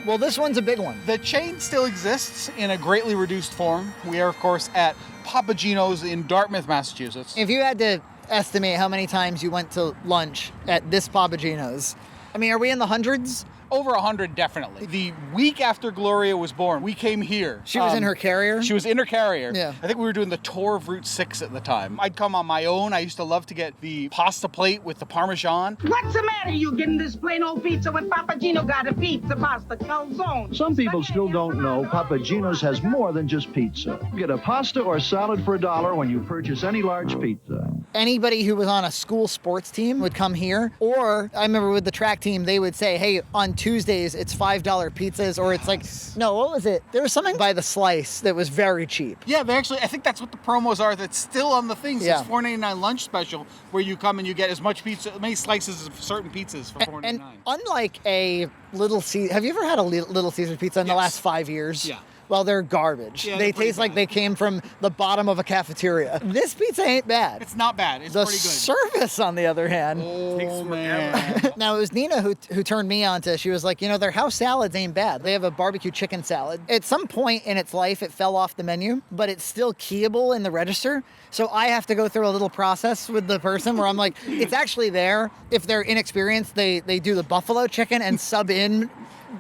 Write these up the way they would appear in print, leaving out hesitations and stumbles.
Well, this one's a big one. The chain still exists in a greatly reduced form. We are, of course, at Papa Gino's in Dartmouth, Massachusetts. If you had to estimate how many times you went to lunch at this Papa Gino's, I mean, are we in the hundreds? Over 100, definitely. The week after Gloria was born, we came here. She was in her carrier? She was in her carrier. Yeah. I think we were doing the tour of Route 6 at the time. I'd come on my own. I used to love to get the pasta plate with the Parmesan. What's the matter? You getting this plain old pizza when Papa Gino got a pizza, pasta, calzone? Some people still don't know Papa Gino's has more than just pizza. Get a pasta or salad for $1 when you purchase any large pizza. Anybody who was on a school sports team would come here. Or I remember with the track team, they would say, hey, on Tuesdays, it's $5 pizzas, or it's like, no, what was it? There was something by the slice that was very cheap. Yeah, they actually, I think that's what the promos are that's still on the things. Yeah. It's $4.99 lunch special where you come and you get as much pizza, many slices of certain pizzas for $4.99. And unlike a Little Caesar, have you ever had a Little Caesar pizza in the last 5 years? Yeah. Well, they're garbage. Yeah, they they're taste like they came from the bottom of a cafeteria. This pizza ain't bad. It's not bad. It's The pretty good. service, on the other hand. Oh, man. Now, it was Nina who turned me on to, she was like, their house salads ain't bad. They have a barbecue chicken salad. At some point in its life, it fell off the menu, but it's still keyable in the register. So I have to go through a little process with the person where I'm like, it's actually there. If they're inexperienced, they do the buffalo chicken and sub in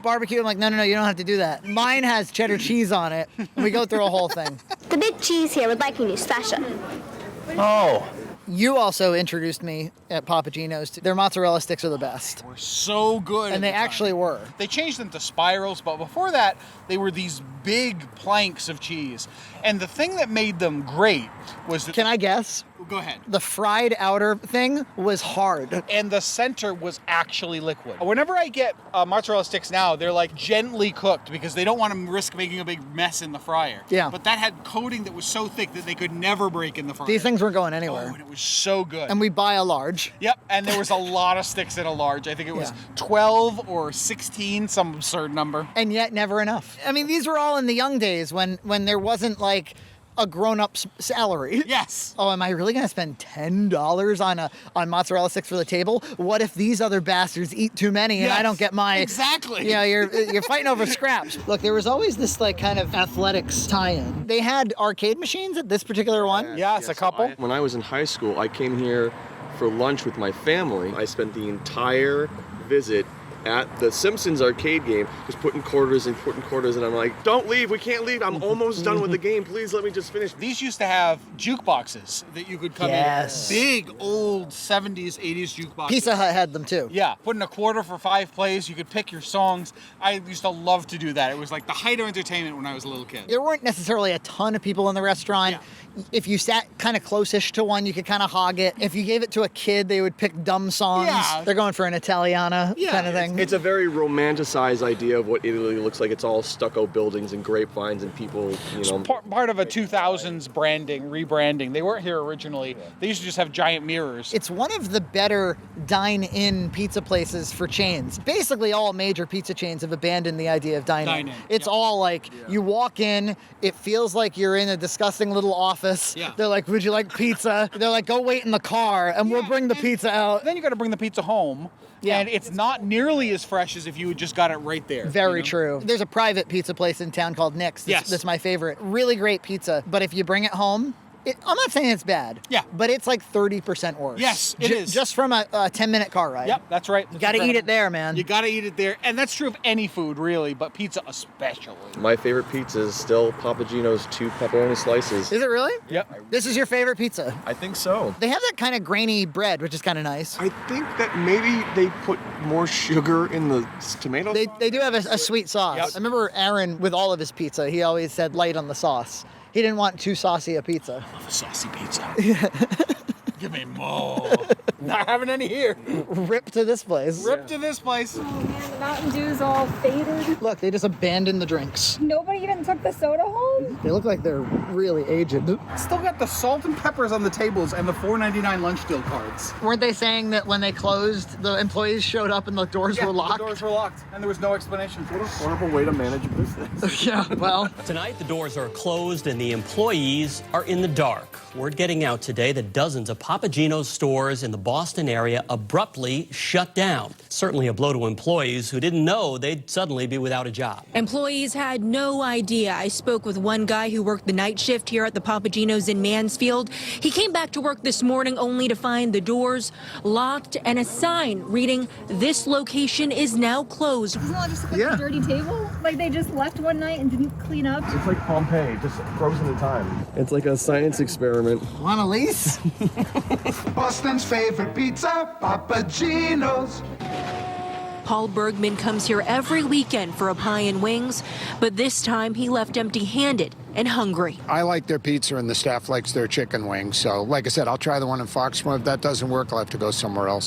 barbecue. I'm like, no, you don't have to do that. Mine has cheddar cheese on it. And we go through a whole thing. The big cheese here would like me to special. Oh. You also introduced me at Papa Gino's. Their mozzarella sticks are the best. We're so good. And they actually were. They changed them to spirals, but before that, they were these big planks of cheese. And the thing that made them great was that... Can I guess? Go ahead. The fried outer thing was hard. And the center was actually liquid. Whenever I get mozzarella sticks now, they're like gently cooked because they don't want to risk making a big mess in the fryer. Yeah. But that had coating that was so thick that they could never break in the fryer. These things weren't going anywhere. Oh, and it was so good. And we buy a large. Yep, and there was a lot of sticks in a large. I think it was 12 or 16, some absurd number. And yet never enough. I mean, these were all in the young days when there wasn't like a grown-up's salary. Yes. Oh, am I really going to spend $10 on mozzarella sticks for the table? What if these other bastards eat too many and I don't get my... Exactly. You're fighting over scraps. Look, there was always this like kind of athletics tie-in. They had arcade machines at this particular one. Yes, a couple. When I was in high school, I came here for lunch with my family. I spent the entire visit at the Simpsons arcade game, just putting quarters and I'm like, don't leave, we can't leave, I'm almost done with the game, please let me just finish. These used to have jukeboxes that you could come in. Big old 70s, 80s jukeboxes. Pizza Hut had them too. Yeah, put in a quarter for 5 plays, you could pick your songs. I used to love to do that. It was like the height of entertainment when I was a little kid. There weren't necessarily a ton of people in the restaurant. Yeah. If you sat kind of close-ish to one, you could kind of hog it. If you gave it to a kid, they would pick dumb songs. Yeah. They're going for an Italiana kind of thing. It's a very romanticized idea of what Italy looks like. It's all stucco buildings and grapevines and people, Part of a 2000s rebranding. They weren't here originally. They used to just have giant mirrors. It's one of the better dine-in pizza places for chains. Basically, all major pizza chains have abandoned the idea of dine-in. It's all like, you walk in, it feels like you're in a disgusting little office. Yeah. They're like, would you like pizza? They're like, go wait in the car, and we'll bring the pizza out. Then you got to bring the pizza home. Yeah. And it's not nearly as fresh as if you had just got it right there. Very true. There's a private pizza place in town called Nick's. That's my favorite. Really great pizza. But if you bring it home, I'm not saying it's bad. Yeah. But it's like 30% worse. Yes, it is. Just from a 10-minute car ride. Yep, that's right. You got to eat it there, man. You got to eat it there. And that's true of any food, really, but pizza especially. My favorite pizza is still Papa Gino's 2 pepperoni slices. Is it really? Yep. This is your favorite pizza? I think so. They have that kind of grainy bread, which is kind of nice. I think that maybe they put more sugar in the tomato sauce. They do have a sweet sauce. Yep. I remember Aaron, with all of his pizza, he always said light on the sauce. He didn't want too saucy a pizza. I love a saucy pizza. Give me more. Not having any here. Rip to this place. Rip to this place. Oh man, the Mountain Dew's all faded. Look, they just abandoned the drinks. Nobody even took the soda home? They look like they're really aged. Still got the salt and peppers on the tables and the $4.99 lunch deal cards. Weren't they saying that when they closed, the employees showed up and the doors were locked? The doors were locked and there was no explanation. What a horrible way to manage a business. Yeah, well. Tonight, the doors are closed and the employees are in the dark. Word getting out today that dozens of Papa Gino's stores in the Boston Boston area abruptly shut down. Certainly a blow to employees who didn't know they'd suddenly be without a job. Employees had no idea. I spoke with one guy who worked the night shift here at the Papa Gino's in Mansfield. He came back to work this morning only to find the doors locked and a sign reading, "This location is now closed." Isn't that just like a dirty table? Like they just left one night and didn't clean up? It's like Pompeii, just frozen in time. It's like a science experiment. Want a lease? Boston's favorite pizza, Papa Gino's. Paul Bergman comes here every weekend for a pie and wings, but this time he left empty-handed and hungry. I like their pizza and the staff likes their chicken wings. So, like I said, I'll try the one in Foxmore. If that doesn't work, I'll have to go somewhere else.